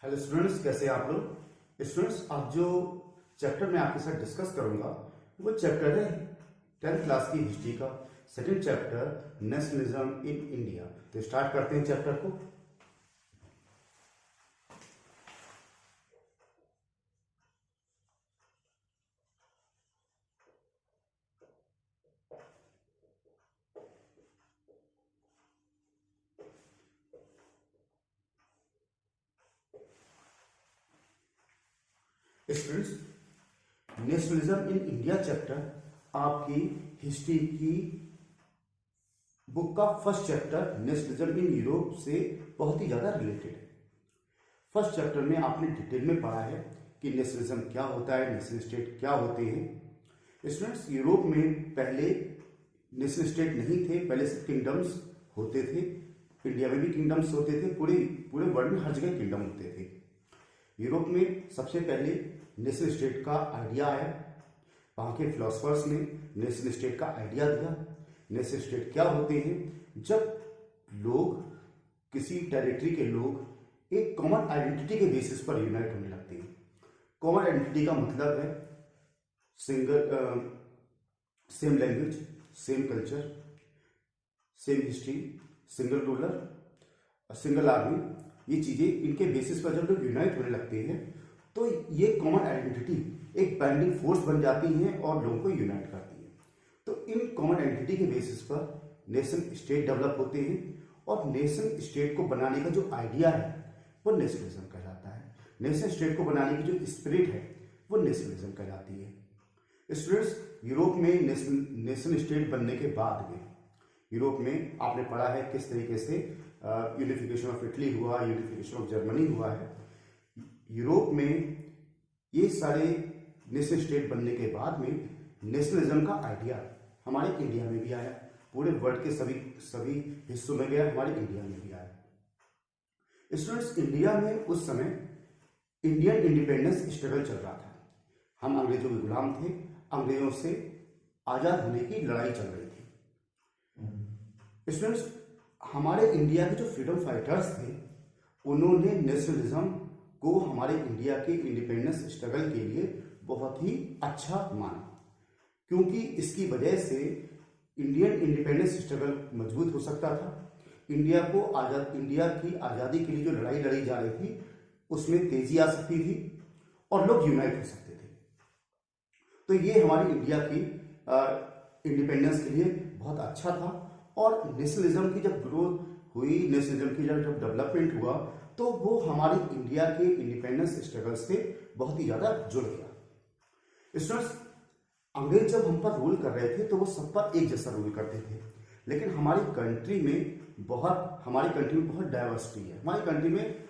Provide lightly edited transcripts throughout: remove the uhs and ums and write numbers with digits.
Hello students, कैसे हैं आप लोग। स्टूडेंट्स, आज जो चैप्टर मैं आपके साथ डिस्कस करूंगा वो चैप्टर है 10th क्लास की हिस्ट्री का second chapter, nationalism in India. तो स्टार्ट करते हैं चैप्टर को। Students, nationalism in India chapter आपकी हिस्ट्री की बुक का first chapter nationalism in Europe से बहुत ही ज्यादा रिलेटेड है। फर्स्ट चैप्टर में आपने डिटेल में पढ़ा है कि नेशनलिज्म क्या होता है, नेशनल स्टेट क्या होते हैं। स्टूडेंट्स, यूरोप में पहले नेशनल स्टेट नहीं थे, पहले से किंगडम्स होते थे। इंडिया में भी किंगडम्स होते थे, पूरे पूरे वर्ल्ड में हर जगह किंगडम होते थे। यूरोप में सबसे पहले नेशनल स्टेट का आइडिया आया। वहाँ के फिलोसफर्स ने नेशनल स्टेट का आइडिया दिया। नेशनल स्टेट क्या होते हैं? जब लोग, किसी टेरिटरी के लोग एक कॉमन आइडेंटिटी के बेसिस पर यूनाइट होने लगते हैं। कॉमन आइडेंटिटी का मतलब है same language, same culture, same history, single ruler, single army. ये चीजें, इनके बेसिस पर जब लोग यूनाइट होने लगते हैं तो ये कॉमन आइडेंटिटी एक बाइंडिंग फोर्स बन जाती है और लोगों को यूनाइट करती है। तो इन कॉमन आइडेंटिटी के बेसिस पर नेशन स्टेट डेवलप होते हैं और नेशन स्टेट को बनाने का जो आइडिया है वो नेशनलिज्म कहलाता है। नेशन स्टेट को बनाने की जो स्पिरिट है वो नेशनलिज्म कहलाती है। स्टूडेंट्स, यूरोप में नेशन स्टेट बनने के बाद में, यूरोप में आपने पढ़ा है किस तरीके से यूनिफिकेशन ऑफ इटली हुआ, यूनिफिकेशन ऑफ जर्मनी हुआ है। यूरोप में ये सारे नेशन स्टेट बनने के बाद में नेशनलिज्म का आइडिया हमारे इंडिया में भी आया। पूरे वर्ल्ड के सभी हिस्सों में गया, हमारे इंडिया में भी आया। स्टूडेंट्स, इंडिया में उस समय इंडियन इंडिपेंडेंस स्ट्रगल चल रहा था। हम अंग्रेजों के गुलाम थे, अंग्रेजों से आजाद होने की लड़ाई चल रही थी। स्टूडेंट्स, हमारे इंडिया के जो फ्रीडम फाइटर्स थे उन्होंने नेशनलिज्म को हमारे इंडिया के इंडिपेंडेंस स्ट्रगल के लिए बहुत ही अच्छा माना, क्योंकि इसकी वजह से इंडियन इंडिपेंडेंस स्ट्रगल मजबूत हो सकता था। इंडिया की आज़ादी के लिए जो लड़ाई लड़ी जा रही थी उसमें तेजी आ सकती थी और लोग यूनाइट हो सकते थे। तो ये हमारी इंडिया की इंडिपेंडेंस के लिए बहुत अच्छा था। और नेशनलिज्म की जब ग्रोथ हुई, नेशनलिज्म की जब डेवलपमेंट हुआ, तो वो हमारी इंडिया के इंडिपेंडेंस स्ट्रगल से बहुत ही ज्यादा जुड़ गया। स्टूडेंट्स, अंग्रेज जब हम पर रूल कर रहे थे तो वो सब पर एक जैसा रूल करते थे, लेकिन हमारी कंट्री में बहुत डाइवर्सिटी है। हमारी कंट्री में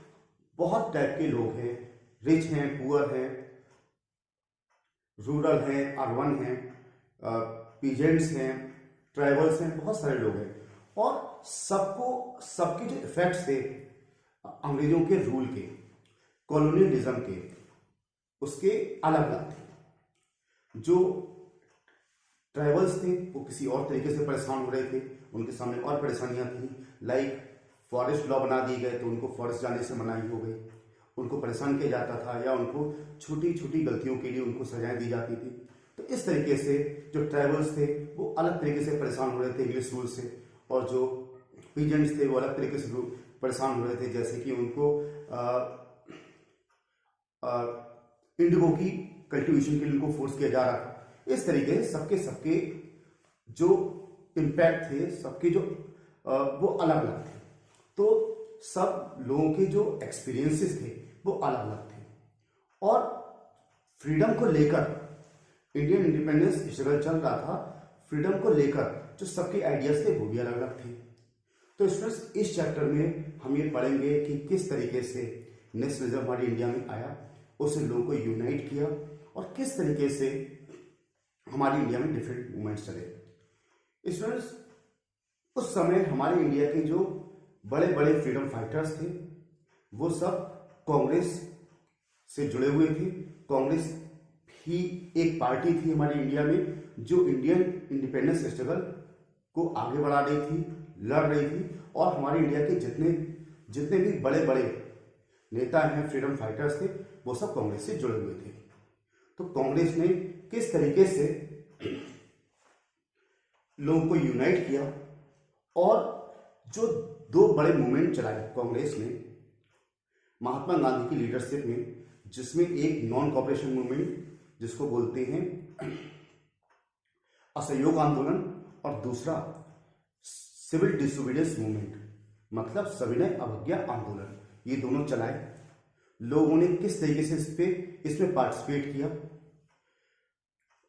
बहुत टाइप के लोग हैं, रिच हैं, पुअर हैं, रूरल हैं, अर्बन हैं, पीजेंट्स हैं, ट्राइबल्स हैं, बहुत सारे लोग हैं। और सबके जो इफेक्ट्स थे अंग्रेजों के रूल के, कॉलोनियलिज्म के, उसके अलग अलग थे। जो ट्राइबल्स थे वो किसी और तरीके से परेशान हो रहे थे, उनके सामने और परेशानियां थी। लाइक फॉरेस्ट लॉ बना दिए गए तो उनको फॉरेस्ट जाने से मनाही हो गई, उनको परेशान किया जाता था, या उनको छोटी छोटी गलतियों के लिए उनको सजाएं दी जाती थी। तो इस तरीके से जो ट्राइबल्स थे वो अलग तरीके से परेशान हो रहे थे इंग्लिश रूल से, और जो पीजेंट्स थे वो अलग तरीके से परेशान हो रहे थे, जैसे कि उनको इंडिगो की कल्टीवेशन के लिए उनको फोर्स किया जा रहा था। इस तरीके से सबके जो इम्पैक्ट थे, सबके जो वो अलग अलग थे। तो सब लोगों के जो एक्सपीरियंसेस थे वो अलग अलग थे। और फ्रीडम को लेकर इंडियन इंडिपेंडेंस स्ट्रगल चल रहा था, फ्रीडम को लेकर जो सबके आइडियाज थे वो भी अलग अलग थे। तो स्टूडेंट्स, इस चैप्टर में हम ये पढ़ेंगे कि किस तरीके से नेशनलिज्म हमारी इंडिया में आया, उसने लोगों को यूनाइट किया, और किस तरीके से हमारी इंडिया में डिफरेंट मूवमेंट्स चले। स्टूडेंट्स, उस समय हमारे इंडिया के जो बड़े बड़े फ्रीडम फाइटर्स थे वो सब कांग्रेस से जुड़े हुए थे। कांग्रेस ही एक पार्टी थी हमारे इंडिया में जो इंडियन इंडिपेंडेंस स्ट्रगल को आगे बढ़ा रही थी, लड़ रही थी। और हमारे इंडिया के जितने भी बड़े बड़े नेता हैं, फ्रीडम फाइटर्स थे, वो सब कांग्रेस से जुड़े हुए थे। तो कांग्रेस ने किस तरीके से लोगों को यूनाइट किया और जो दो बड़े मूवमेंट चलाए कांग्रेस ने महात्मा गांधी की लीडरशिप में, जिसमें एक नॉन कॉपरेशन मूवमेंट जिसको बोलते हैं असहयोग आंदोलन और दूसरा सिविल डिसोबीडियंस मूवमेंट मतलब सविनय अवज्ञा आंदोलन, ये दोनों चलाए। लोगों ने किस तरीके से इसमें पार्टिसिपेट किया,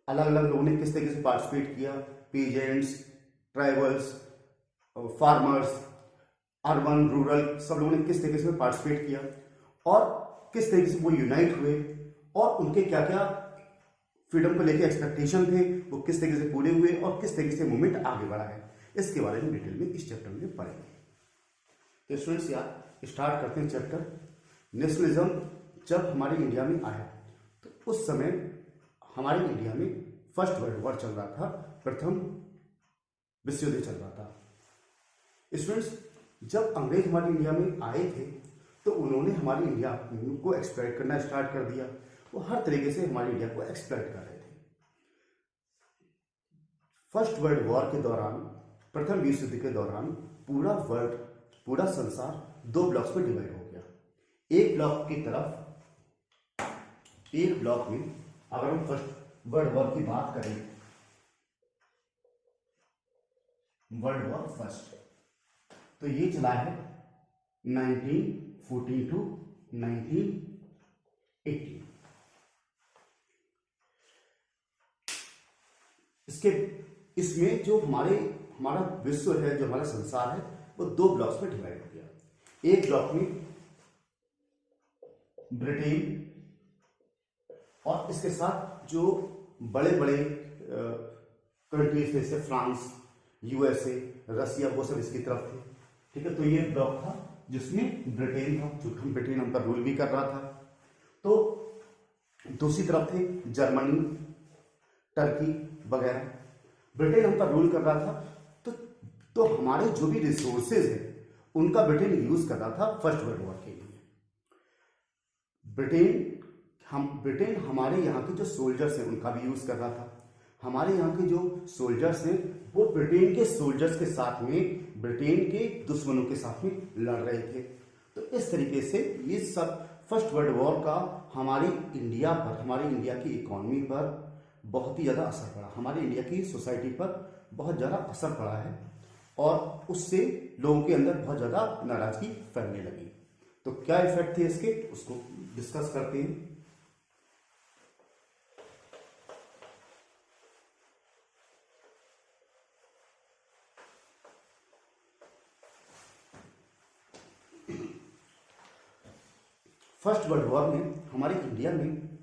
अलग अलग लोगों ने किस तरीके से पार्टिसिपेट किया, peasants, tribals, farmers, urban, rural, सब लोगों ने किस तरीके से पार्टिसिपेट किया और किस तरीके से वो यूनाइट हुए और उनके क्या क्या फ्रीडम को लेके एक्सपेक्टेशन थे, वो किस तरीके से पूरे हुए और किस तरीके से मूवमेंट आगे बढ़ा है, इसके बारे में डिटेल में इस चैप्टर में पढ़ेंगे। तो स्टूडेंट्स यार स्टार्ट करते हैं चैप्टर। नेशनलिज्म जब हमारे इंडिया में आया तो उस समय हमारे इंडिया में फर्स्ट वर्ल्ड वॉर चल रहा था, प्रथम विश्व युद्ध चल रहा था। स्टूडेंट्स जब अंग्रेज हमारे इंडिया में आए थे तो उन्होंने हमारे इंडिया को एक्सप्लॉइट करना स्टार्ट कर दिया। वो हर तरीके से हमारे इंडिया को एक्सप्लॉइट कर रहे थे। फर्स्ट वर्ल्ड वॉर के दौरान, प्रथम विश्व युद्ध के दौरान पूरा वर्ल्ड, पूरा संसार दो ब्लॉक्स में डिवाइड हो गया। एक ब्लॉक की तरफ, एक ब्लॉक में अगर हम फर्स्ट वर्ल्ड वॉर की बात करें, वर्ल्ड वॉर फर्स्ट, तो ये चला है 1914 टू 1918। इसमें जो हमारा विश्व है, जो हमारा संसार है, वो दो ब्लॉक्स में डिवाइड हो गया। एक ब्लॉक में ब्रिटेन और इसके साथ जो बड़े बड़े कंट्रीज थे जैसे फ्रांस, यूएसए, रसिया, वो सब इसकी तरफ थे। ठीक है, तो ये ब्लॉक था जिसमें ब्रिटेन था, चूंकि ब्रिटेन हम पर रूल भी कर रहा था। तो दूसरी तरफ थे जर्मनी, टर्की वगैरह। ब्रिटेन हम पर रूल कर रहा था, तो हमारे जो भी रिसोर्सेज है उनका ब्रिटेन यूज कर रहा था फर्स्ट वर्ल्ड वॉर के लिए। ब्रिटेन हमारे यहाँ के जो सोल्जर्स हैं उनका भी यूज कर रहा था। हमारे यहाँ के जो सोल्जर्स हैं वो ब्रिटेन के सोल्जर्स के साथ में, ब्रिटेन के दुश्मनों के साथ में लड़ रहे थे। तो इस तरीके से ये सब फर्स्ट वर्ल्ड वॉर का हमारी इंडिया पर, हमारी इंडिया की इकोनॉमी पर बहुत ही ज़्यादा असर पड़ा, हमारी इंडिया की सोसाइटी पर बहुत ज़्यादा असर पड़ा है और उससे लोगों के अंदर बहुत ज़्यादा नाराजगी फैलने लगी। तो क्या इफेक्ट थे इसके, उसको डिस्कस करते हैं। फर्स्ट वर्ल्ड वॉर में हमारे इंडिया में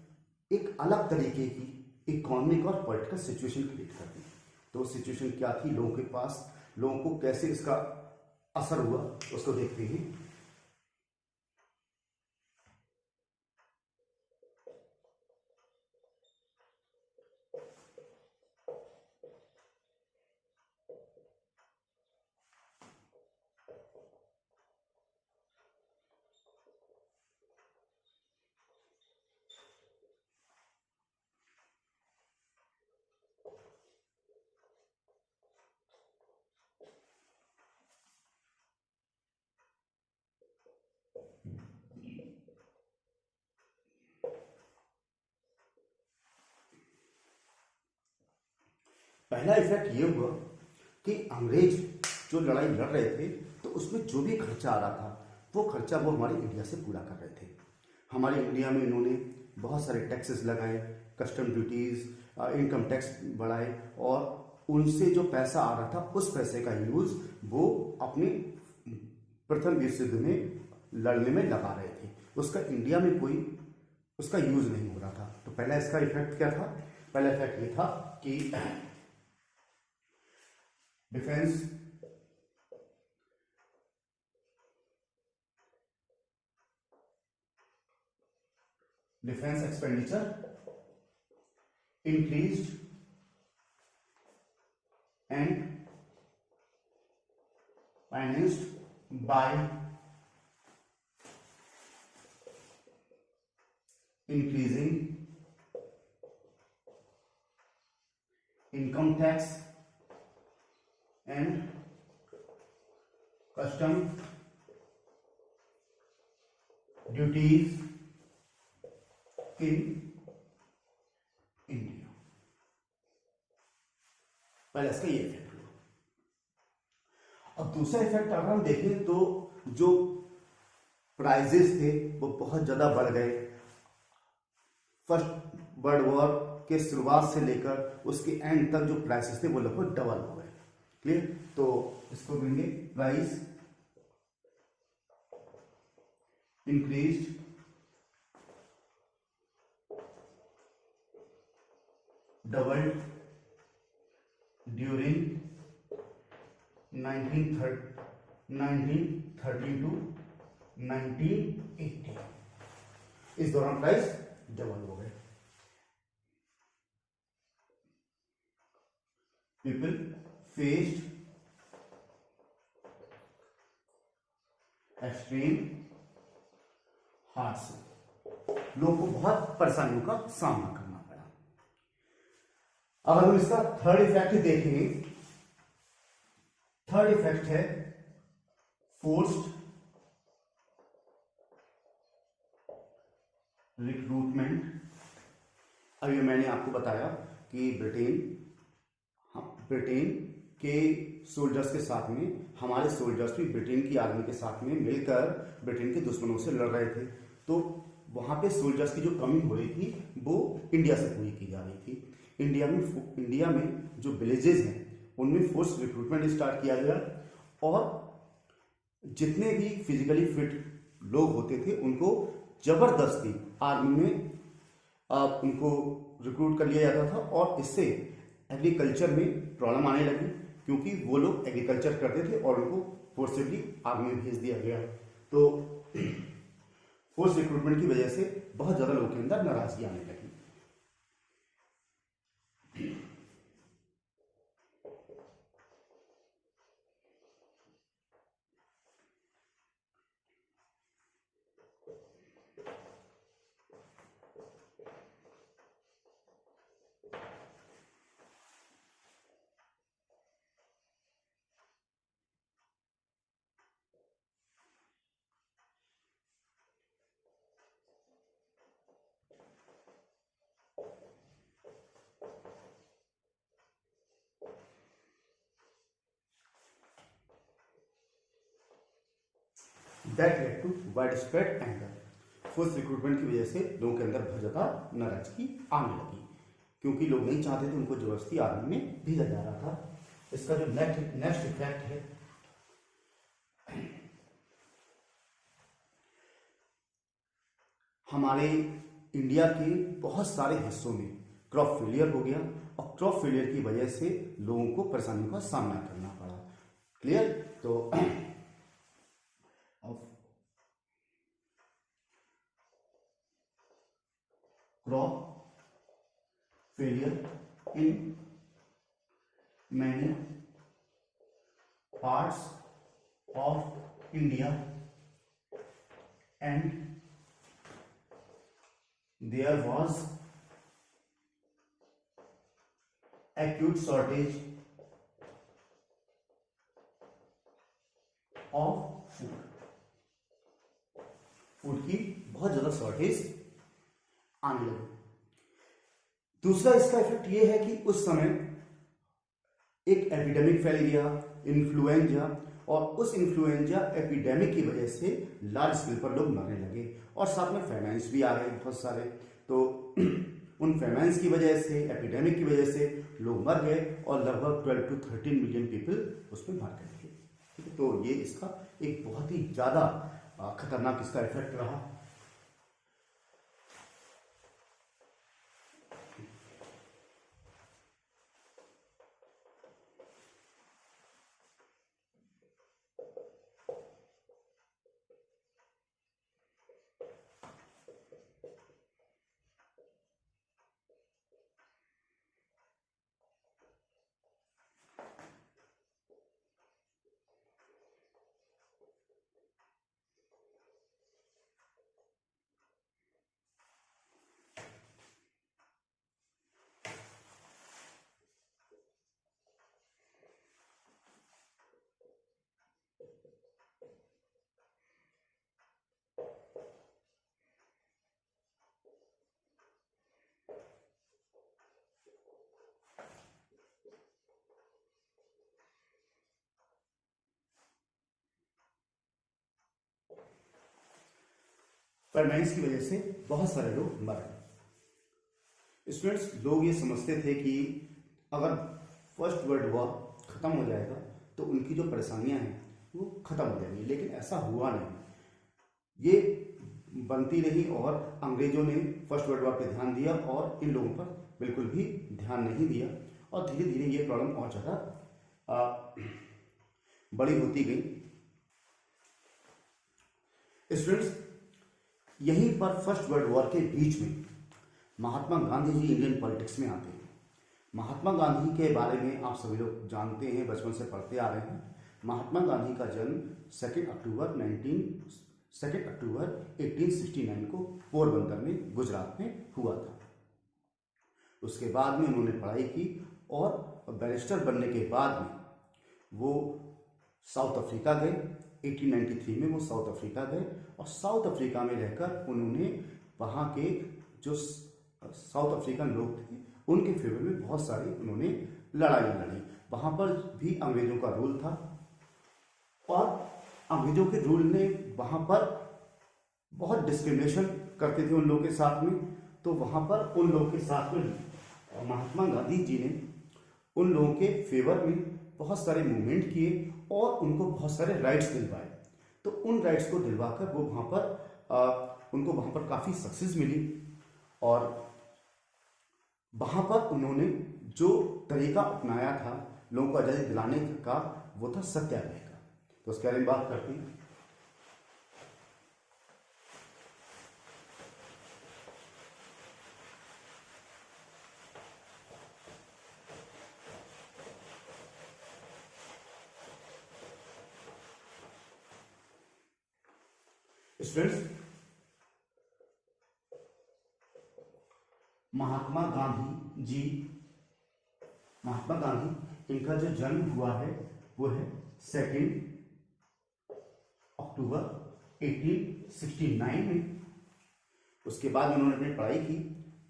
एक अलग तरीके की इकोनॉमिक और पॉलिटिकल सिचुएशन क्रिएट कर दी। तो सिचुएशन क्या थी, लोगों के पास, लोगों को कैसे इसका असर हुआ, उसको देखते हैं। पहला इफेक्ट ये हुआ कि अंग्रेज जो लड़ाई लड़ रहे थे तो उसमें जो भी खर्चा आ रहा था वो खर्चा वो हमारे इंडिया से पूरा कर रहे थे। हमारे इंडिया में इन्होंने बहुत सारे टैक्सेस लगाए, कस्टम ड्यूटीज, इनकम टैक्स बढ़ाए और उनसे जो पैसा आ रहा था उस पैसे का यूज वो अपने प्रथम विश्व युद्ध में लड़ने में लगा रहे थे। उसका इंडिया में कोई उसका यूज नहीं हो रहा था। तो पहला इसका इफेक्ट क्या था, पहला इफेक्ट ये था कि defence expenditure increased and financed by increasing income tax and custom duties in India. पहले इसका ये इफेक्ट हुआ। अब दूसरा इफेक्ट अगर हम देखें तो जो प्राइजेस थे वो बहुत ज्यादा बढ़ गए। फर्स्ट वर्ल्ड वॉर के शुरुआत से लेकर उसके एंड तक जो प्राइसेस थे वो लगभग डबल हो गए। क्लियर? तो इसको देंगे price increased doubled during 1913 to 1980। इस दौरान प्राइस डबल हो गए। पीपल फेस्ड एक्सट्रीम हार्डशिप, लोगों को बहुत परेशानियों का सामना करना पड़ा। अगर हम इसका थर्ड इफेक्ट देखेंगे, थर्ड इफेक्ट है फोर्स्ड रिक्रूटमेंट। अभी मैंने आपको बताया कि ब्रिटेन के सोल्जर्स के साथ में हमारे सोल्जर्स भी ब्रिटेन की आर्मी के साथ में मिलकर ब्रिटेन के दुश्मनों से लड़ रहे थे। तो वहां पे सोल्जर्स की जो कमी हो रही थी वो इंडिया से पूरी की जा रही थी। इंडिया में जो विलेजेस हैं उनमें फोर्स रिक्रूटमेंट स्टार्ट किया गया और जितने भी फिजिकली फिट लोग होते थे उनको जबरदस्ती आर्मी में उनको रिक्रूट कर लिया जाता था और इससे एग्रीकल्चर में प्रॉब्लम आने लगी क्योंकि वो लोग एग्रीकल्चर करते थे और उनको फोर्सिबली आर्मी में भेज दिया गया। तो फोर्स रिक्रूटमेंट की वजह से बहुत ज्यादा लोगों के अंदर नाराजगी आने लगी। That led to widespread anger. Force recruitment की वजह से लोगों के अंदर बहुत ज्यादा नाराजगी आने लगी क्योंकि लोग नहीं चाहते थे उनको जबरदस्ती आर्मी में भेजा जा रहा था। इसका जो नेक्स्ट इफेक्ट है हमारे इंडिया के बहुत सारे हिस्सों में क्रॉप फेलियर हो गया और क्रॉप फेलियर की वजह से लोगों को परेशानियों का सामना करना पड़ा। क्लियर? तो crop failure in many parts of India and there was acute shortage of food की बहुत ज्यादा शॉर्टेज आने लगी। दूसरा इसका इफेक्ट ये है कि उस समय एक एपिडेमिक फैल गया, इन्फ्लुएंजा, और उस इन्फ्लुएंजा एपिडेमिक की वजह से लार्ज स्केल पर लोग मरने लगे और साथ में फेमाइन्स भी आ गए बहुत सारे। तो उन फेमाइन्स की वजह से, एपिडेमिक की वजह से लोग मर गए और लगभग 12 to 13 मिलियन पीपल उसमें मार गए थे। तो ये इसका एक बहुत ही ज्यादा खतरनाक इसका इफेक्ट रहा। परमानेंस की वजह से बहुत सारे लोग मरे। स्टूडेंट्स, लोग ये समझते थे कि अगर फर्स्ट वर्ल्ड वॉर खत्म हो जाएगा तो उनकी जो परेशानियां हैं वो खत्म हो जाएंगी, लेकिन ऐसा हुआ नहीं। ये बनती रही और अंग्रेजों ने फर्स्ट वर्ल्ड वॉर पे ध्यान दिया और इन लोगों पर बिल्कुल भी ध्यान नहीं दिया, और धीरे धीरे ये प्रॉब्लम और ज़्यादा बड़ी होती गई। स्टूडेंट्स, यहीं पर फर्स्ट वर्ल्ड वॉर के बीच में महात्मा गांधी जी इंडियन पॉलिटिक्स में आते हैं। महात्मा गांधी के बारे में आप सभी लोग जानते हैं, बचपन से पढ़ते आ रहे हैं। महात्मा गांधी का जन्म 2 अक्टूबर 1869 को पोरबंदर में, गुजरात में हुआ था। उसके बाद में उन्होंने पढ़ाई की और बैरिस्टर बनने के बाद में वो साउथ अफ्रीका गए। 1893 में वो साउथ अफ्रीका गए और साउथ अफ्रीका में रहकर उन्होंने वहाँ के जो साउथ अफ्रीकन लोग थे उनके फेवर में बहुत सारी उन्होंने लड़ाइयाँ लड़ी। वहाँ पर भी अंग्रेजों का रूल था और अंग्रेजों के रूल ने वहाँ पर बहुत डिस्क्रिमिनेशन करते थे उन लोगों के साथ में। तो वहाँ पर उन लोगों के साथ में महात्मा गांधी जी ने उन लोगों के फेवर में बहुत सारे मूवमेंट किए और उनको बहुत सारे राइट्स दिलवाए। तो उन राइट्स को दिलवाकर वो वहाँ पर उनको वहाँ पर काफ़ी सक्सेस मिली और वहाँ पर उन्होंने जो तरीका अपनाया था लोगों को आज़ादी दिलाने का, वो था सत्याग्रह का। तो उसके बारे में बात करते हैं। स्टूडेंट्स, महात्मा गांधी इनका जो जन्म हुआ है वो है 2 अक्टूबर 1869 में। उसके बाद उन्होंने अपनी पढ़ाई की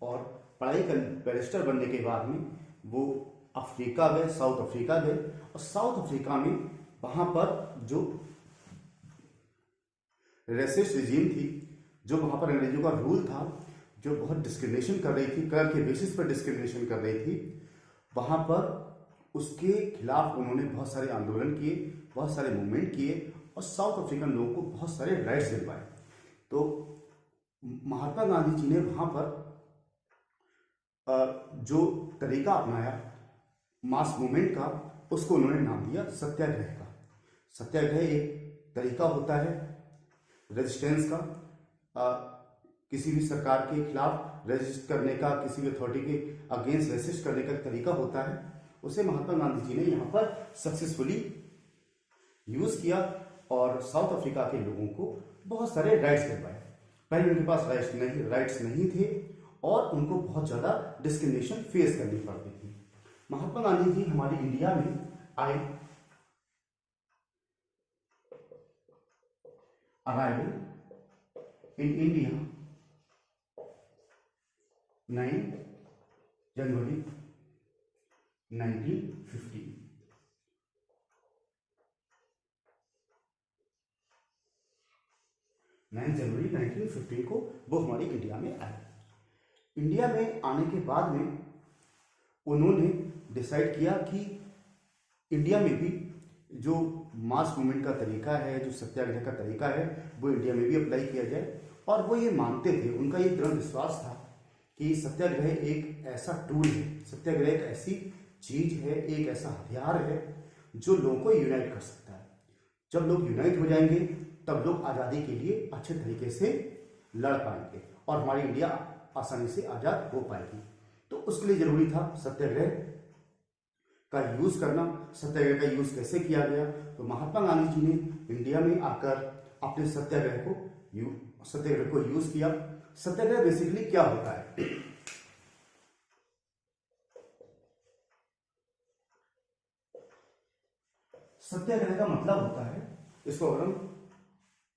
और पढ़ाई कर बैरिस्टर बनने के बाद में वो अफ्रीका गए, साउथ अफ्रीका गए और साउथ अफ्रीका में वहाँ पर जो रेसिस्ट रिजीम थी, जो वहाँ पर अंग्रेजों का रूल था, जो बहुत डिस्क्रिमिनेशन कर रही थी, कलर के बेसिस पर डिस्क्रिमिनेशन कर रही थी, वहाँ पर उसके खिलाफ उन्होंने बहुत सारे आंदोलन किए, बहुत सारे मूवमेंट किए और साउथ अफ्रीकन लोगों को बहुत सारे राइट्स दिलवाए। तो महात्मा गांधी जी ने वहाँ पर जो तरीका अपनाया मास मूवमेंट का, उसको उन्होंने नाम दिया सत्याग्रह का। सत्याग्रह एक तरीका होता है रेजिस्टेंस का, किसी भी सरकार के खिलाफ रेजिस्ट करने का, किसी भी अथॉरिटी के अगेंस्ट रेजिस्ट करने का तरीका होता है। उसे महात्मा गांधी जी ने यहाँ पर सक्सेसफुली यूज किया और साउथ अफ्रीका के लोगों को बहुत सारे राइट्स दिलवाए। पहले उनके पास राइट्स नहीं थे और उनको बहुत ज़्यादा डिस्क्रिमिनेशन फेस करनी पड़ती थी। महात्मा गांधी जी हमारी इंडिया में आए, अराइवल इन इंडिया 9 जनवरी 1915। 9 जनवरी 1915 को वो हमारी इंडिया में आए। इंडिया में आने के बाद में उन्होंने डिसाइड किया कि इंडिया में भी जो मास मूवमेंट का तरीका है, जो सत्याग्रह का तरीका है, वो इंडिया में भी अप्लाई किया जाए। और वो ये मानते थे, उनका ये दृढ़ विश्वास था कि सत्याग्रह एक ऐसा टूल है, सत्याग्रह एक ऐसी चीज है, एक ऐसा हथियार है जो लोगों को यूनाइट कर सकता है। जब लोग यूनाइट हो जाएंगे तब लोग आज़ादी के लिए अच्छे तरीके से लड़ पाएंगे और हमारी इंडिया आसानी से आज़ाद हो पाएगी। तो उसके लिए जरूरी था सत्याग्रह का यूज करना। सत्याग्रह का यूज कैसे किया गया? तो महात्मा गांधी जी ने इंडिया में आकर अपने सत्याग्रह को यूज किया। सत्याग्रह बेसिकली क्या होता है? सत्याग्रह का मतलब होता है, इसको अगर हम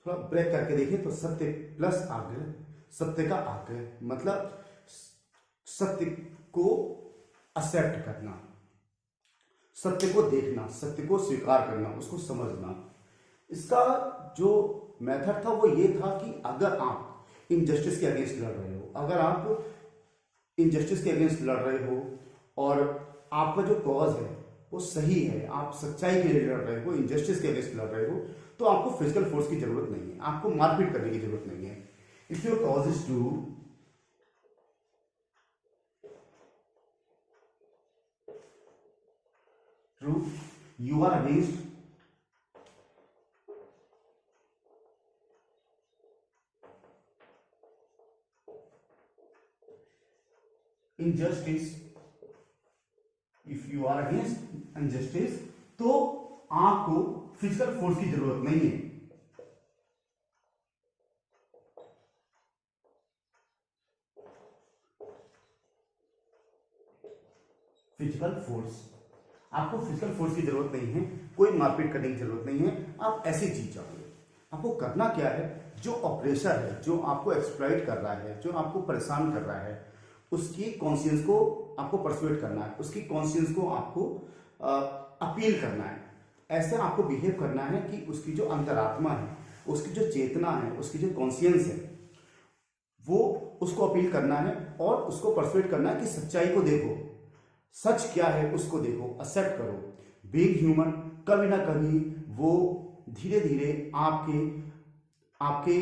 थोड़ा ब्रेक करके देखें तो सत्य प्लस आग्रह, सत्य का आग्रह मतलब सत्य को एक्सेप्ट करना, सत्य को देखना, सत्य को स्वीकार करना, उसको समझना। इसका जो मेथड था वो ये था कि अगर आप इनजस्टिस के अगेंस्ट लड़ रहे हो, अगर आप इनजस्टिस के अगेंस्ट लड़ रहे हो और आपका जो कॉज है वो सही है, आप सच्चाई के लिए लड़ रहे हो, इनजस्टिस के अगेंस्ट लड़ रहे हो, तो आपको फिजिकल फोर्स की जरूरत नहीं है, आपको मारपीट करने की जरूरत नहीं है। If your cause is true, you are against injustice, if you are against injustice, तो आपको फिजिकल फोर्स की जरूरत नहीं है। फिजिकल फोर्स, आपको फिजिकल फोर्स की जरूरत नहीं है, कोई मारपीट करने की जरूरत नहीं है, आप ऐसे जीत जाओगे। आपको करना क्या है, जो ऑपरेशन है, जो आपको एक्सप्लॉइट कर रहा है, जो आपको परेशान कर रहा है, उसकी कॉन्शियंस को आपको परसुएट करना है, उसकी कॉन्शियंस को आपको अपील करना है। ऐसे आपको बिहेव करना है कि उसकी जो अंतरात्मा है, उसकी जो चेतना है, उसकी जो कॉन्शियंस है, वो उसको अपील करना है और उसको परसुएट करना है कि सच्चाई को देखो, सच क्या है उसको देखो, एक्सेप्ट करो। बीइंग ह्यूमन, कभी ना कभी वो धीरे धीरे आपके आपके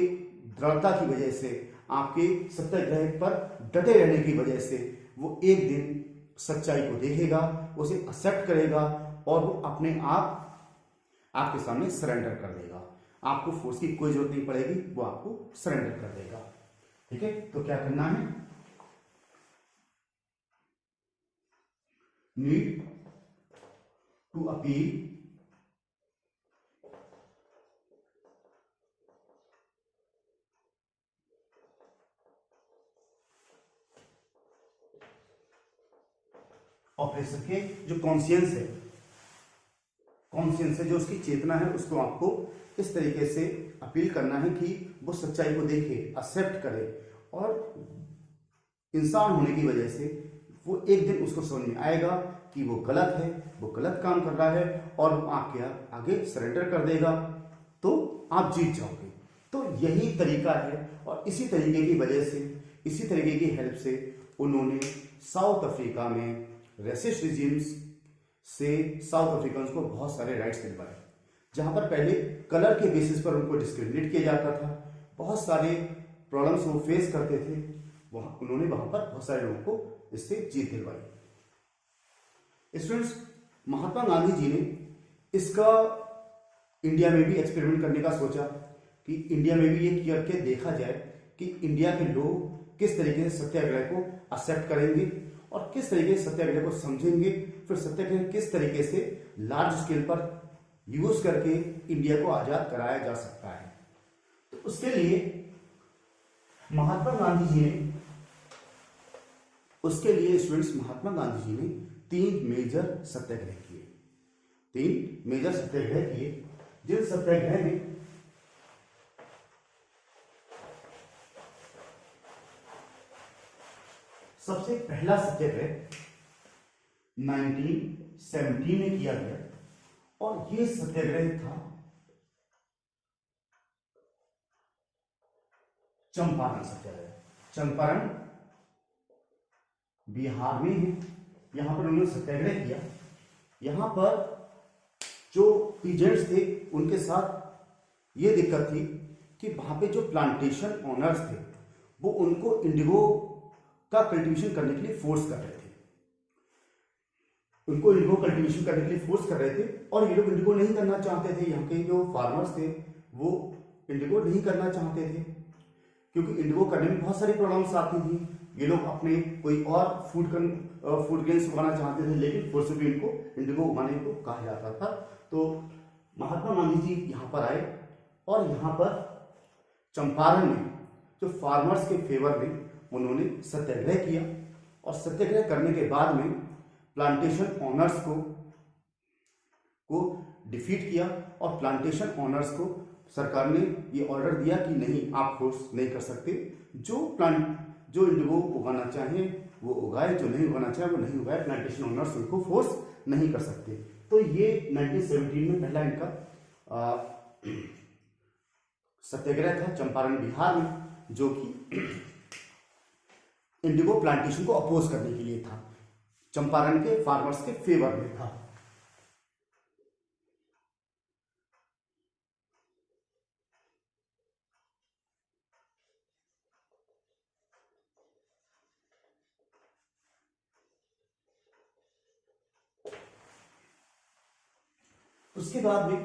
दृढ़ता की वजह से, आपके सत्याग्रह पर डटे रहने की वजह से वो एक दिन सच्चाई को देखेगा, उसे एक्सेप्ट करेगा और वो अपने आप आपके सामने सरेंडर कर देगा। आपको फोर्स की कोई जरूरत नहीं पड़ेगी, वो आपको सरेंडर कर देगा। ठीक है, तो क्या करना है, नीड टू अपील ऑपरेशन के जो कॉन्शियंस है, जो उसकी चेतना है, उसको आपको इस तरीके से अपील करना है कि वो सच्चाई को देखे, एक्सेप्ट करे और इंसान होने की वजह से वो एक दिन उसको समझ में आएगा कि वो गलत है, वो गलत काम कर रहा है और वो आपके आगे सरेंडर कर देगा, तो आप जीत जाओगे। तो यही तरीका है और इसी तरीके की वजह से, इसी तरीके की हेल्प से उन्होंने साउथ अफ्रीका में रेसिस्ट रिजिम्स से साउथ अफ्रीकन को बहुत सारे राइट्स दिलवाए। जहां पर पहले कलर के बेसिस पर उनको डिस्क्रिमिनेट किया जाता था, बहुत सारे प्रॉब्लम्स वो फेस करते थे, उन्होंने वहां पर बहुत सारे लोगों को इससे जीत दिलवाई। स्टूडेंट्स, महात्मा गांधी जी ने इसका इंडिया में भी एक्सपेरिमेंट करने का सोचा कि इंडिया में भी ये करके देखा जाए कि इंडिया के लोग किस तरीके से सत्याग्रह को एक्सेप्ट करेंगे और किस तरीके से सत्याग्रह को समझेंगे, फिर सत्याग्रह किस तरीके से लार्ज स्केल पर यूज करके इंडिया को आजाद कराया जा सकता है। तो उसके लिए महात्मा गांधी जी ने स्टूडेंट्स, महात्मा गांधी जी ने 3 मेजर सत्याग्रह किए, जिन सत्याग्रह में सबसे पहला सत्याग्रह 1917 में किया गया और यह सत्याग्रह था चंपारण सत्याग्रह। चंपारण बिहार में है, यहां पर उन्होंने सत्याग्रह किया। यहां पर जो पीजेंट्स थे उनके साथ ये दिक्कत थी कि वहां पे जो प्लांटेशन ओनर्स थे वो उनको इंडिगो का कल्टीवेशन करने के लिए फोर्स कर रहे थे, उनको इंडिगो कल्टीवेशन करने के लिए फोर्स कर रहे थे और ये लोग इंडिगो नहीं करना चाहते थे। यहाँ के जो फार्मर्स थे वो इंडिगो नहीं करना चाहते थे क्योंकि इंडिगो करने में बहुत सारी प्रॉब्लम्स आती थी। ये लोग अपने कोई और फूड ग्रेन्स उगाना चाहते थे, लेकिन फोर्सफुली इनको इंडिगो उगाने को कहा जाता था। तो महात्मा गांधी जी यहाँ पर आए और यहाँ पर चंपारण में जो फार्मर्स के फेवर में उन्होंने सत्याग्रह किया और सत्याग्रह करने के बाद में प्लांटेशन ओनर्स को डिफीट किया और प्लांटेशन ओनर्स को सरकार ने ये ऑर्डर दिया कि नहीं, आप फोर्स नहीं कर सकते, जो इंडिगो उगाना चाहें वो उगाए, जो नहीं उगाना चाहे वो नहीं उगाए, प्लांटेशन ओनर्स उनको फोर्स नहीं कर सकते। तो ये 1917 में पहला इनका सत्याग्रह था चंपारण बिहार में। जो कि इंडिगो प्लांटेशन को अपोज करने के लिए था, चंपारण के फार्मर्स के फेवर में था। उसके बाद में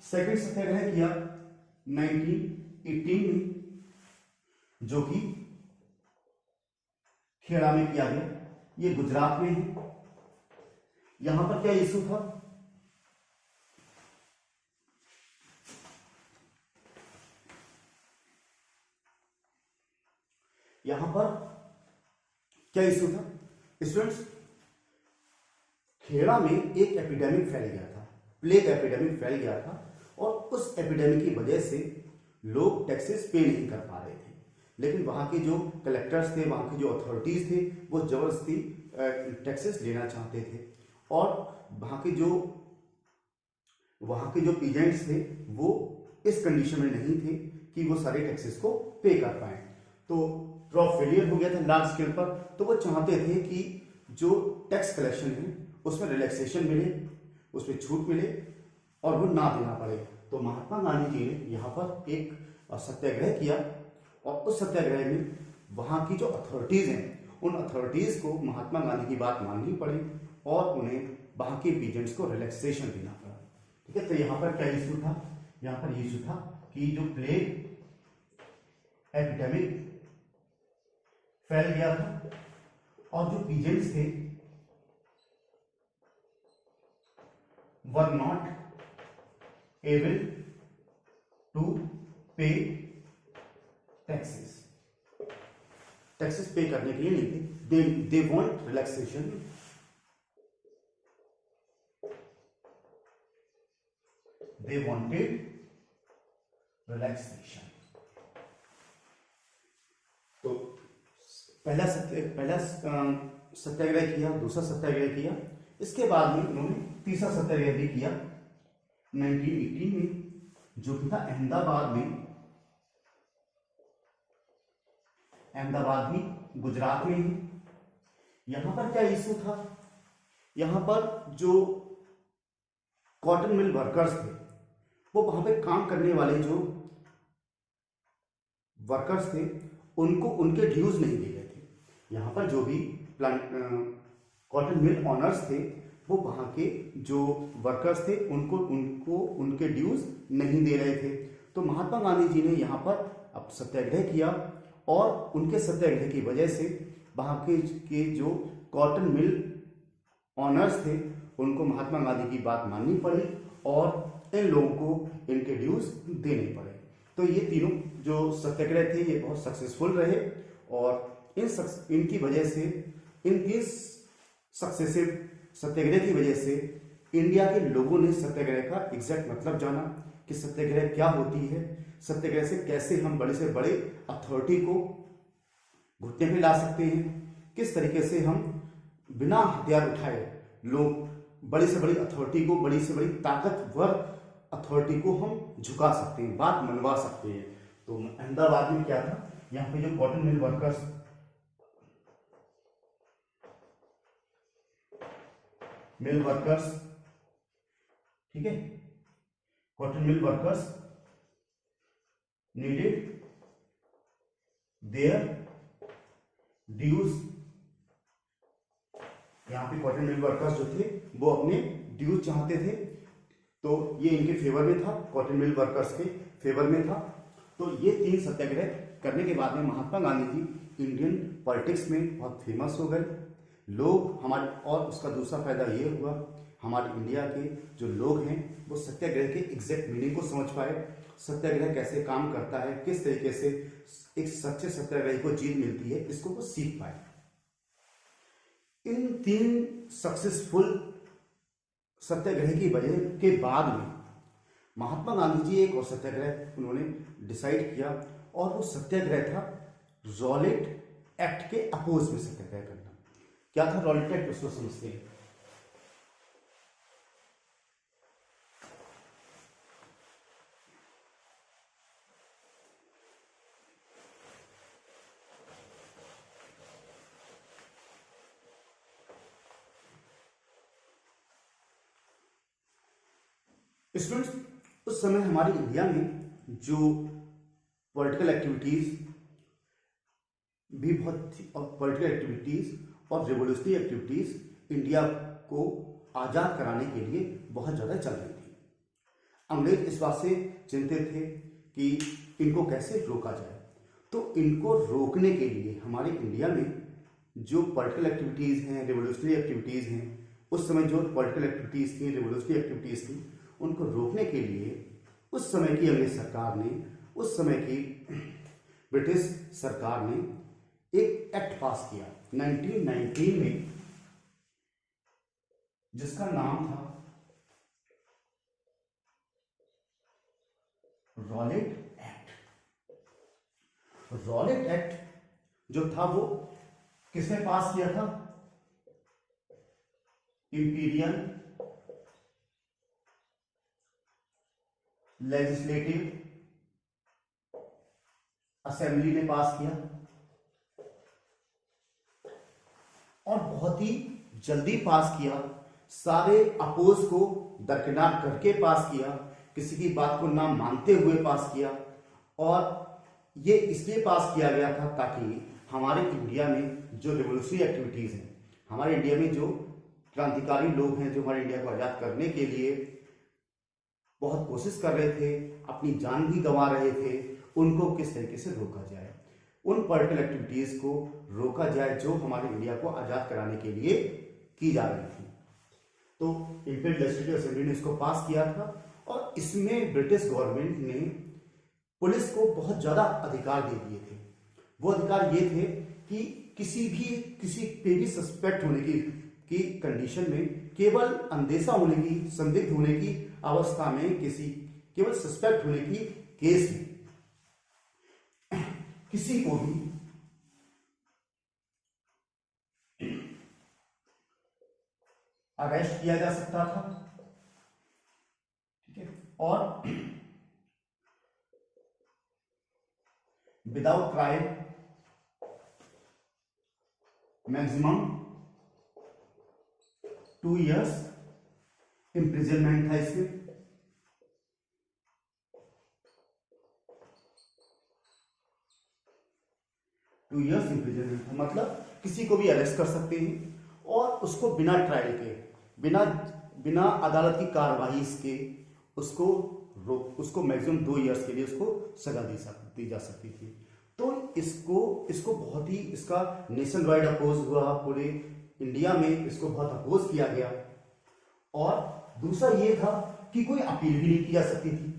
सेकंड सत्याग्रह किया 1918 में, जो कि खेड़ा में किया गया। ये गुजरात में है। यहां पर क्या इशू था? यहां पर क्या इशू था स्टूडेंट्स? खेड़ा में एक एपिडेमिक फैल गया था, प्लेग एपिडेमिक फैल गया था, और उस एपिडेमिक की वजह से लोग टैक्सेस पे नहीं कर पा रहे थे। लेकिन वहां के जो कलेक्टर्स थे, वहां के जो अथॉरिटीज थे, वो जबरदस्ती टैक्सेस लेना चाहते थे, और वहां के जो पीजेंट्स थे वो इस कंडीशन में नहीं थे कि वो सारे टैक्सेस को पे कर पाए। तो क्रॉप फेलियर हो गया था लार्ज स्केल पर, तो वो चाहते थे कि जो टैक्स कलेक्शन है उसमें रिलैक्सेशन मिले, उसमें छूट मिले, और वो ना देना पड़े। तो महात्मा गांधी जी ने यहाँ पर एक सत्याग्रह किया, और उस सत्याग्रह में वहाँ की जो अथॉरिटीज हैं, उन अथॉरिटीज को महात्मा गांधी की बात माननी पड़ी, और उन्हें वहाँ के पीजेंट्स को रिलैक्सेशन देना पड़ा। ठीक है, तो यहाँ पर क्या इशू था? यहाँ पर इशू था कि जो प्लेग एपिडेमिक फैल गया था, और जो पीजेंट्स थे वर नॉट एबल टू पे टैक्सेस, टैक्सेस पे करने के लिए नहीं थे। They want relaxation, they wanted relaxation. तो पहला सत्याग्रह किया, दूसरा सत्याग्रह किया, इसके बाद में उन्होंने तीसरा सत्याग्रह भी किया 1918 में, जो कि था अहमदाबाद में। अहमदाबाद भी गुजरात में ही। यहां पर क्या इशू था? यहां पर जो कॉटन मिल वर्कर्स थे, वो वहां पे काम करने वाले जो वर्कर्स थे, उनको उनके ड्यूज नहीं दे रहे थे। यहाँ पर जो भी कॉटन मिल ऑनर्स थे, वो वहाँ के जो वर्कर्स थे उनको उनके ड्यूज नहीं दे रहे थे। तो महात्मा गांधी जी ने यहाँ पर अब सत्याग्रह किया, और उनके सत्याग्रह की वजह से वहाँ के जो कॉटन मिल ऑनर्स थे, उनको महात्मा गांधी की बात माननी पड़ी, और इन लोगों को इनके ड्यूज देने पड़े। तो ये तीनों जो सत्याग्रह थे ये बहुत सक्सेसफुल रहे, और इनकी वजह से, इन तीन सक्सेसिव सत्याग्रह की वजह से इंडिया के लोगों ने सत्याग्रह का एग्जैक्ट मतलब जाना कि सत्याग्रह क्या होती है, सत्याग्रह से कैसे हम बड़े से बड़े अथॉरिटी को घुटने पे ला सकते हैं, किस तरीके से हम बिना हथियार उठाए लोग बड़ी से बड़ी अथॉरिटी को, बड़ी से बड़ी ताकतवर अथॉरिटी को हम झुका सकते हैं, बात मनवा सकते हैं। तो अहमदाबाद में क्या था? यहाँ पे जो कॉटन मिल वर्कर्स ठीक है, cotton mill workers needed their dues. यहाँ पे कॉटन मिल वर्कर्स जो थे वो अपने ड्यूज चाहते थे, तो ये इनके फेवर में था, कॉटन मिल वर्कर्स के फेवर में था। तो ये तीन सत्याग्रह करने के बाद में महात्मा गांधी जी इंडियन पॉलिटिक्स में बहुत फेमस हो गए लोग हमारे। और उसका दूसरा फायदा ये हुआ, हमारे इंडिया के जो लोग हैं वो सत्याग्रह के एग्जैक्ट मीनिंग को समझ पाए, सत्याग्रह कैसे काम करता है, किस तरीके से एक सच्चे सत्याग्रही को जीत मिलती है, इसको वो सीख पाए। इन तीन सक्सेसफुल सत्याग्रह की वजह के बाद में महात्मा गांधी जी एक और सत्याग्रह उन्होंने डिसाइड किया, और वो सत्याग्रह था रॉलेट एक्ट के अपोज में सत्याग्रह करना। क्या था रॉलेट एक्ट, उसको समझते हैं। स्टूडेंट्स, उस समय हमारे इंडिया में जो पॉलिटिकल एक्टिविटीज भी बहुत थी, और पॉलिटिकल एक्टिविटीज और रिवोल्यूशनरी एक्टिविटीज इंडिया को आज़ाद कराने के लिए बहुत ज़्यादा चल रही थी। अंग्रेज इस बात से चिंतित थे कि इनको कैसे रोका जाए। तो इनको रोकने के लिए हमारे इंडिया में जो पॉलिटिकल एक्टिविटीज़ हैं, रिवोल्यूशनरी एक्टिविटीज़ हैं, उस समय जो पॉलिटिकल एक्टिविटीज़ थी, रिवोल्यूशनरी एक्टिविटीज़ थी, उनको रोकने के लिए उस समय की अंग्रेज सरकार ने, उस समय की ब्रिटिश सरकार ने एक एक्ट पास किया 1919 में, जिसका नाम था रॉलेट एक्ट। रॉलेट एक्ट जो था वो किसने पास किया था? इंपीरियल लेजिस्लेटिव असेंबली ने पास किया और बहुत ही जल्दी पास किया। सारे अपोज को दरकिनार करके पास किया, किसी की बात को ना मानते हुए पास किया। और ये इसलिए पास किया गया था ताकि हमारे इंडिया में जो रिवोल्यूशनरी एक्टिविटीज हैं, हमारे इंडिया में जो क्रांतिकारी लोग हैं, जो हमारे इंडिया को आजाद करने के लिए बहुत कोशिश कर रहे थे, अपनी जान भी गंवा रहे थे, उनको किस तरीके से रोका जाए, उन पॉलिटिकल एक्टिविटीज को रोका जाए जो हमारे इंडिया को आजाद कराने के लिए की जा रही थी। तो इंपीरियल लेजिस्लेटिव असेंबली ने इसको पास किया था और इसमें ब्रिटिश गवर्नमेंट ने पुलिस को बहुत ज्यादा अधिकार दे दिए थे। वो अधिकार ये थे कि किसी पे भी सस्पेक्ट होने की कंडीशन में, केवल अंदेशा होने की, संदिग्ध होने की अवस्था में, केवल सस्पेक्ट होने की केस में किसी को भी अरेस्ट किया जा सकता था, ठीक है, और without trial maximum 2 years imprisonment था इसमें। टू ईयर्स इम्प्रिजनमेंट था, मतलब किसी को भी अरेस्ट कर सकते हैं और उसको बिना ट्रायल के, बिना अदालत की कार्रवाई के उसको मैक्सिमम 2 years के लिए उसको सजा दी जा सकती थी। तो इसको बहुत ही, इसका नेशन वाइड अपोज हुआ, पूरे इंडिया में इसको बहुत अपोज किया गया। और दूसरा ये था कि कोई अपील भी नहीं की जा सकती थी।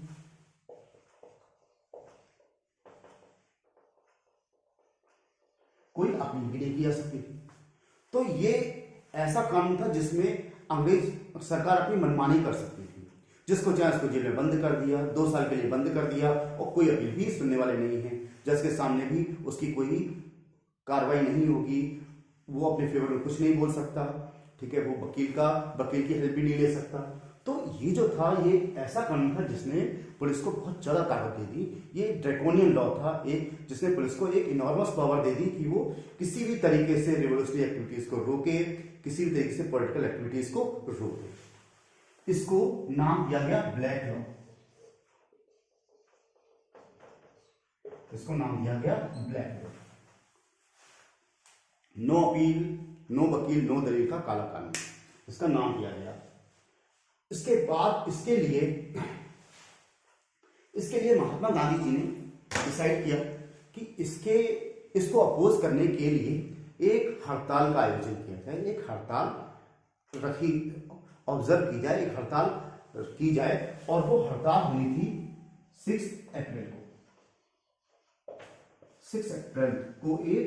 कोई अपील भी नहीं की जा सकती थी। तो ये ऐसा कानून था जिसमें अंग्रेज सरकार अपनी मनमानी कर सकती थी, जिसको चाहे उसको जेल में बंद कर दिया, 2 साल के लिए बंद कर दिया, और कोई अपील भी सुनने वाले नहीं है। जज के सामने भी उसकी कोई कार्रवाई नहीं होगी, वो अपने फेवर में कुछ नहीं बोल सकता, ठीक है, वो वकील की हेल्प भी नहीं ले सकता। तो ये जो था, ये ऐसा कानून था जिसने पुलिस को बहुत ज्यादा ताकत दे दी। ये ड्रैकोनियन लॉ था एक, जिसने पुलिस को एक इनॉर्मस पावर दे दी कि वो किसी भी तरीके से रिवोल्यूशनरी एक्टिविटीज को रोके, किसी भी तरीके से पॉलिटिकल एक्टिविटीज को रोके। इसको नाम दिया गया ब्लैक लॉ। इसको नाम दिया गया black law. No appeal, no वकील, नो दलील का काला कानून, इसका नाम दिया गया। इसके बाद इसके लिए महात्मा गांधी जी ने डिसाइड किया कि इसको अपोज करने के लिए एक हड़ताल का आयोजन किया जाए, एक हड़ताल ऑब्जर्व की जाए, एक हड़ताल की जाए। और वो हड़ताल हुई थी 6 अप्रैल को। 6 अप्रैल को एक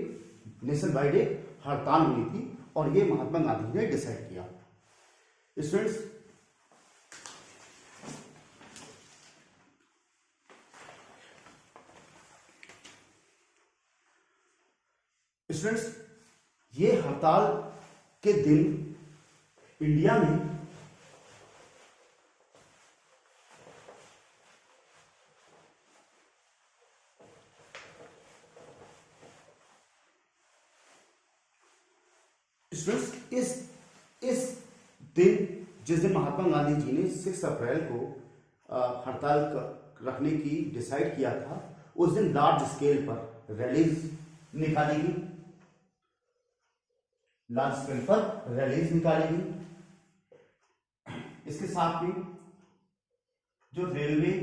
नेशन वाइड एक हड़ताल हुई थी और ये महात्मा गांधी ने डिसाइड किया। स्टूडेंट्स, ये हड़ताल के दिन इंडिया में इस दिन, जिस दिन महात्मा गांधी जी ने 6 अप्रैल को रखने की डिसाइड किया था, उस दिन लार्ज स्केल पर रैलीज निकाली गई, लार्ज स्केल पर रैलीज निकाली गई। इसके साथ में जो रेलवे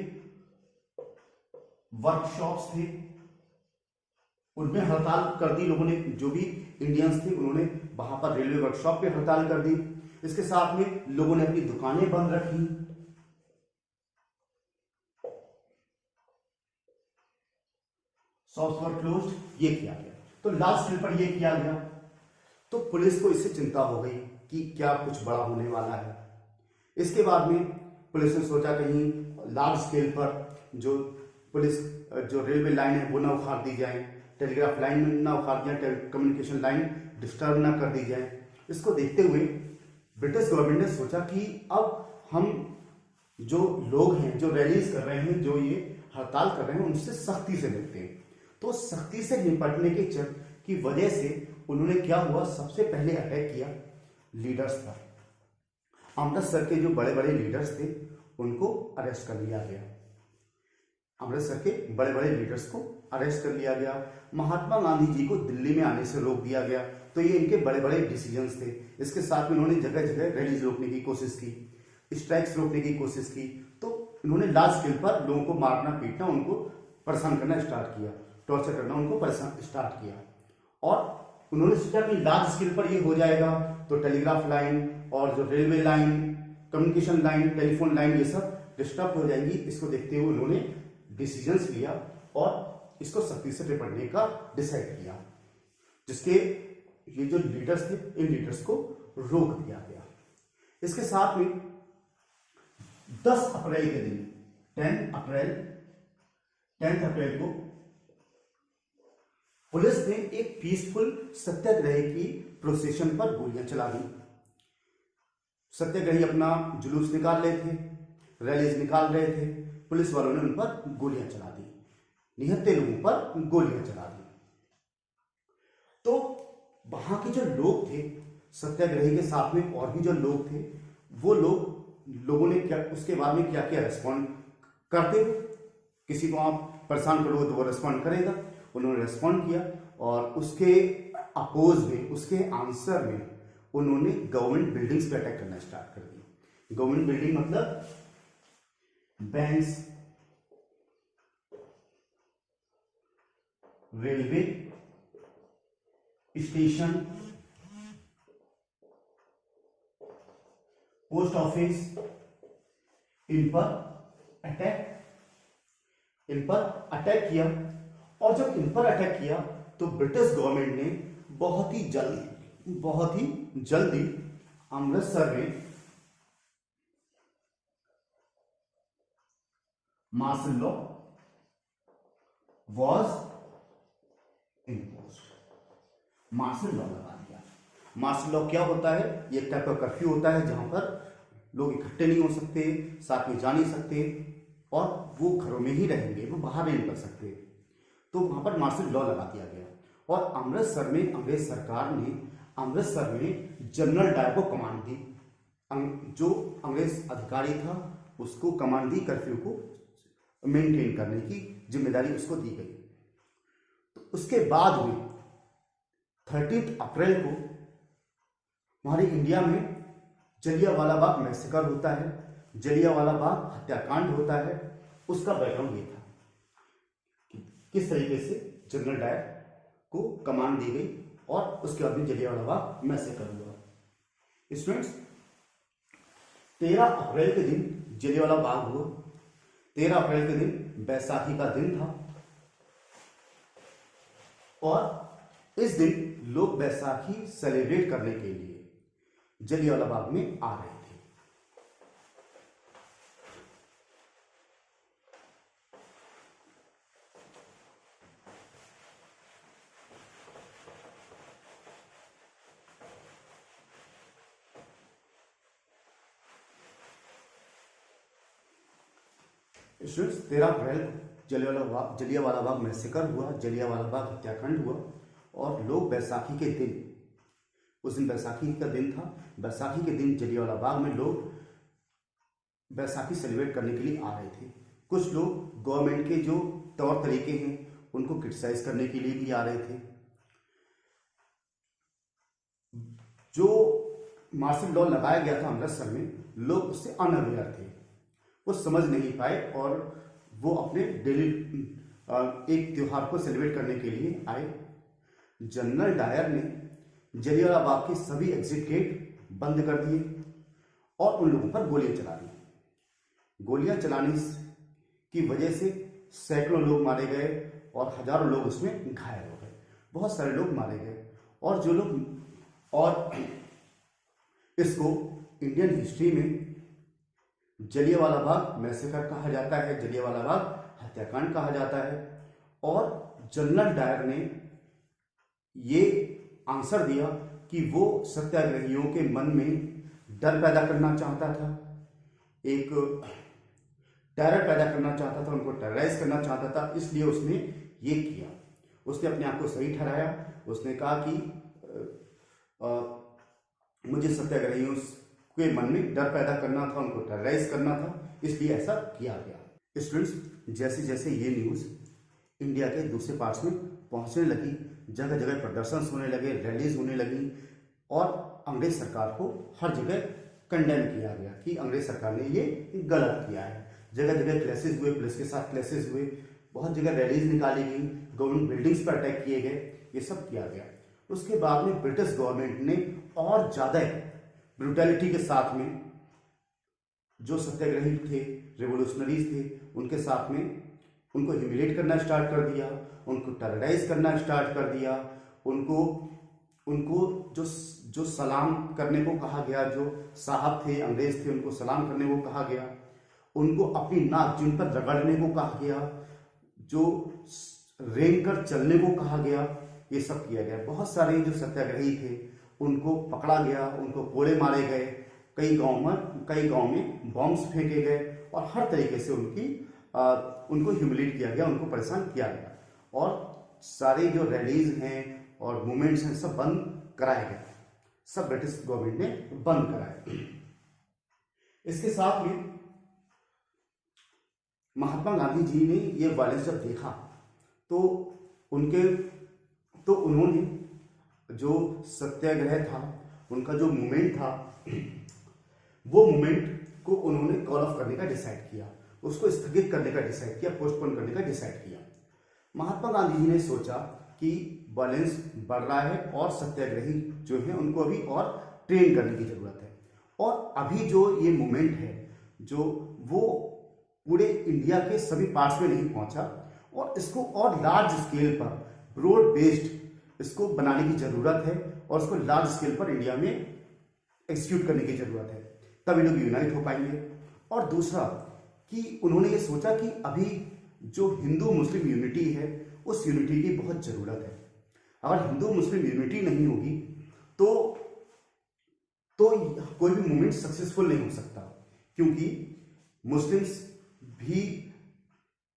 वर्कशॉप्स थे उनमें हड़ताल कर दी लोगों ने, जो भी इंडियंस थे उन्होंने वहां पर रेलवे वर्कशॉप पे हड़ताल कर दी। इसके साथ में लोगों ने अपनी दुकानें बंद रखी, शॉप्स वर क्लोज्ड, ये किया गया। तो लार्ज स्केल पर ये किया गया, तो पुलिस को इससे चिंता हो गई कि क्या कुछ बड़ा होने वाला है। इसके बाद में पुलिस ने सोचा कहीं लार्ज स्केल पर जो रेलवे लाइन है वो ना उखाड़ दी जाए, टेलीग्राफ लाइन ना उखाड़ दी जाए, कम्युनिकेशन लाइन डिस्टर्ब ना कर दी जाए। इसको देखते हुए ब्रिटिश गवर्नमेंट ने सोचा कि अब हम जो लोग हैं, जो रैलीज कर रहे हैं, जो ये हड़ताल कर रहे हैं, उनसे सख्ती से निपटते हैं। तो सख्ती से निपटने की वजह से उन्होंने क्या हुआ, सबसे पहले अटैक किया लीडर्स पर। अमृतसर के जो बड़े बड़े लीडर्स थे उनको अरेस्ट कर लिया गया, अमृतसर के बड़े बड़े लीडर्स को अरेस्ट कर लिया गया। महात्मा गांधी जी को दिल्ली में आने से रोक दिया गया। तो ये इनके बड़े बड़े डिसीजंस थे। इसके साथ में इन्होंने जगह जगह रैलीज रोकने की कोशिश की, स्ट्राइक्स रोकने की कोशिश की। तो इन्होंने लार्ज स्केल पर लोगों को मारना पीटना, उनको परेशान करना स्टार्ट किया, टॉर्चर करना उनको परेशान स्टार्ट किया। और उन्होंने सोचा कि लार्ज स्केल पर ये हो जाएगा तो टेलीग्राफ लाइन और जो railway line, communication line, telephone line, ये सब डिस्टर्ब हो जाएंगी। इसको देखते हुए उन्होंने डिसीजंस लिया और इसको सख्ती से निपटने का डिसाइड किया, जिसके ये जो लीडर्स थे इन लीडर्स को रोक दिया गया। इसके साथ में 10 अप्रैल के दिन 10 अप्रैल को पुलिस ने एक पीसफुल सत्याग्रह की प्रोसेशन पर गोलियां चला दी। सत्याग्रही अपना जुलूस निकाल रहे थे, रैलीज निकाल रहे थे, पुलिस वालों ने उन पर गोलियां चला दी, निहत्थे लोगों पर गोलियां चला दी। तो वहां के जो लोग थे, सत्याग्रही के साथ में और भी जो लोग थे, वो लोगों ने क्या उसके बाद में क्या किया, रेस्पॉन्ड करते हुए, किसी को आप परेशान करोगे तो वो रेस्पॉन्ड करेगा। उन्होंने रेस्पॉन्ड किया और उसके अपोज में, उसके आंसर में उन्होंने गवर्नमेंट बिल्डिंग्स पे अटैक करना स्टार्ट कर दिया। गवर्नमेंट बिल्डिंग मतलब banks, railway station, post office, इन पर अटैक किया। और जब इन पर अटैक किया तो ब्रिटिश गवर्नमेंट ने बहुत ही जल्दी अमृतसर में martial law was imposed, martial law लगा दिया। मार्शल लॉ क्या होता है, ये एक टाइप का कर्फ्यू होता है जहां पर लोग इकट्ठे नहीं हो सकते, साथ में जा नहीं सकते और वो घरों में ही रहेंगे, वो बाहर नहीं निकल सकते। तो वहां पर मार्शल लॉ लगा दिया गया और अमृतसर में अंग्रेज सरकार ने अमृतसर में जनरल डायर को कमांड दी। जो अंग्रेज अधिकारी था उसको कमांड दी, कर्फ्यू को मेंटेन करने की जिम्मेदारी उसको दी गई। तो उसके बाद में 13 अप्रैल को हमारे इंडिया में जलियांवाला बाग मैसेकर होता है, जलियांवाला बाग हत्याकांड होता है। उसका बैकग्राउंड ये था कि किस तरीके से जनरल डायर को कमांड दी गई और उसके बाद में जलियांवाला बाग मैसेकर हुआ। स्टूडेंट्स, 13 अप्रैल के दिन जलियांवाला बाग हुआ। 13 अप्रैल के दिन बैसाखी का दिन था और इस दिन लोग बैसाखी सेलिब्रेट करने के लिए जलियांवाला बाग में आ रहे थे। स्टूडेंट्स, 13 अप्रैल को जलियांवाला बाग मैसेकर हुआ, जलियांवाला बाग हत्याकांड हुआ और लोग बैसाखी के दिन, उस दिन बैसाखी का दिन था, बैसाखी के दिन जलियांवाला बाग में लोग बैसाखी सेलिब्रेट करने के लिए आ रहे थे। कुछ लोग गवर्नमेंट के जो तौर तरीके हैं उनको क्रिटिसाइज करने के लिए भी आ रहे थे। जो मार्शल लॉ लगाया गया था अमृतसर में, लोग उससे अनअवेयर थे, वो समझ नहीं पाए और वो अपने डेली एक त्योहार को सेलिब्रेट करने के लिए आए। जनरल डायर ने जलियांवाला बाग के सभी एग्जिट गेट बंद कर दिए और उन लोगों पर गोलियां चला दी। गोलियां चलाने की वजह से सैकड़ों लोग मारे गए और हजारों लोग उसमें घायल हो गए, बहुत सारे लोग मारे गए। और जो लोग, और इसको इंडियन हिस्ट्री में जलियांवाला बाग मैसेकर कहा जाता है, जलियांवाला बाग हत्याकांड कहा जाता है। और जनरल डायर ने ये आंसर दिया कि वो सत्याग्रहियों के मन में डर पैदा करना चाहता था, एक टेरर पैदा करना चाहता था, उनको टेरराइज करना चाहता था, इसलिए उसने ये किया। उसने अपने आप को सही ठहराया। उसने कहा कि मुझे सत्याग्रहियों के मन में डर पैदा करना था, उनको टेरराइज करना था, इसलिए ऐसा किया गया। स्टूडेंट्स, जैसे जैसे ये न्यूज़ इंडिया के दूसरे पार्ट्स में पहुंचने लगी, जगह जगह प्रदर्शन होने लगे, रैलीज होने लगी और अंग्रेज सरकार को हर जगह कंडेम किया गया कि अंग्रेज सरकार ने ये गलत किया है। जगह जगह क्लैशेस हुए, पुलिस के साथ क्लैशेस हुए, बहुत जगह रैलीज निकाली गई, गवर्नमेंट बिल्डिंग्स पर अटैक किए गए, ये सब किया गया। उसके बाद में ब्रिटिश गवर्नमेंट ने और ज़्यादा ब्रूटैलिटी के साथ में जो सत्याग्रही थे, रेवोल्यूशनरीज थे, उनके साथ में उनको ह्यूमिलेट करना स्टार्ट कर दिया, उनको टेरराइज करना स्टार्ट कर दिया, उनको जो सलाम करने को कहा गया, जो साहब थे, अंग्रेज थे, उनको सलाम करने को कहा गया, उनको अपनी नाक जिन पर रगड़ने को कहा गया, जो रेंग कर चलने को कहा गया, ये सब किया गया। बहुत सारे जो सत्याग्रही थे उनको पकड़ा गया, उनको कोड़े मारे गए, कई गांव में बॉम्ब्स फेंके गए और हर तरीके से उनको ह्यूमिलेट किया गया, उनको परेशान किया गया। और सारे जो रैलीज हैं और मूवमेंट्स हैं सब बंद कराए गए, सब ब्रिटिश गवर्नमेंट ने बंद कराए। इसके साथ में महात्मा गांधी जी ने ये वायलेंस जब देखा तो उन्होंने जो सत्याग्रह था, उनका जो मूवमेंट था, वो मूवमेंट को उन्होंने कॉल ऑफ करने का डिसाइड किया, उसको स्थगित करने का डिसाइड किया, पोस्टपोन करने का डिसाइड किया। महात्मा गांधी जी ने सोचा कि वायलेंस बढ़ रहा है और सत्याग्रही जो है उनको अभी और ट्रेन करने की जरूरत है। और अभी जो ये मूवमेंट है जो वो पूरे इंडिया के सभी पार्ट्स में नहीं पहुंचा और इसको और लार्ज स्केल पर ब्रॉड बेस्ड इसको बनाने की जरूरत है और इसको लार्ज स्केल पर इंडिया में एक्सिक्यूट करने की जरूरत है, तभी लोग यूनाइट हो पाएंगे। और दूसरा कि उन्होंने ये सोचा कि अभी जो हिंदू मुस्लिम यूनिटी है उस यूनिटी की बहुत जरूरत है। अगर हिंदू मुस्लिम यूनिटी नहीं होगी तो कोई भी मूवमेंट सक्सेसफुल नहीं हो सकता, क्योंकि मुस्लिम्स भी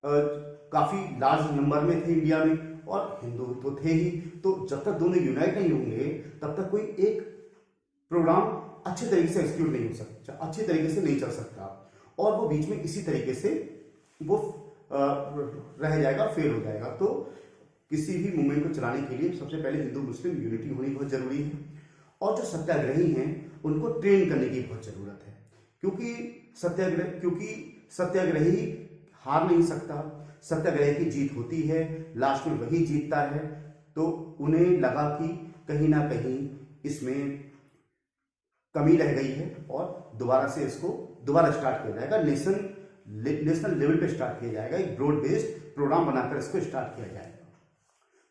काफी लार्ज नंबर में थे इंडिया में और हिंदू तो थे ही। तो जब तक दोनों यूनाइट नहीं होंगे तब तक कोई एक प्रोग्राम अच्छे तरीके से एक्सिक्यूट नहीं हो सकता, अच्छे तरीके से नहीं चल सकता और वो बीच में इसी तरीके से वो रह जाएगा, फेल हो जाएगा। तो किसी भी मूवमेंट को चलाने के लिए सबसे पहले हिंदू मुस्लिम यूनिटी होनी बहुत जरूरी है और जो सत्याग्रही हैं उनको ट्रेन करने की बहुत जरूरत है, क्योंकि सत्याग्रही हार नहीं सकता, सत्याग्रह की जीत होती है, लास्ट में वही जीतता है। तो उन्हें लगा कि कहीं ना कहीं इसमें कमी रह गई है और दोबारा से इसको दोबारा स्टार्ट किया जाएगा, नेशनल लेवल पे स्टार्ट किया जाएगा, एक ब्रॉड बेस्ड प्रोग्राम बनाकर इसको स्टार्ट किया जाएगा।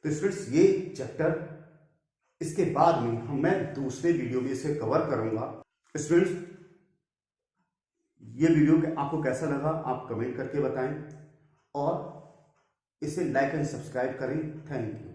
तो स्टूडेंट्स, ये चैप्टर इसके बाद में मैं दूसरे वीडियो में इसे कवर करूंगा। स्टूडेंट्स, ये वीडियो आपको कैसा लगा आप कमेंट करके बताएं और इसे लाइक एंड सब्सक्राइब करें। Thank you.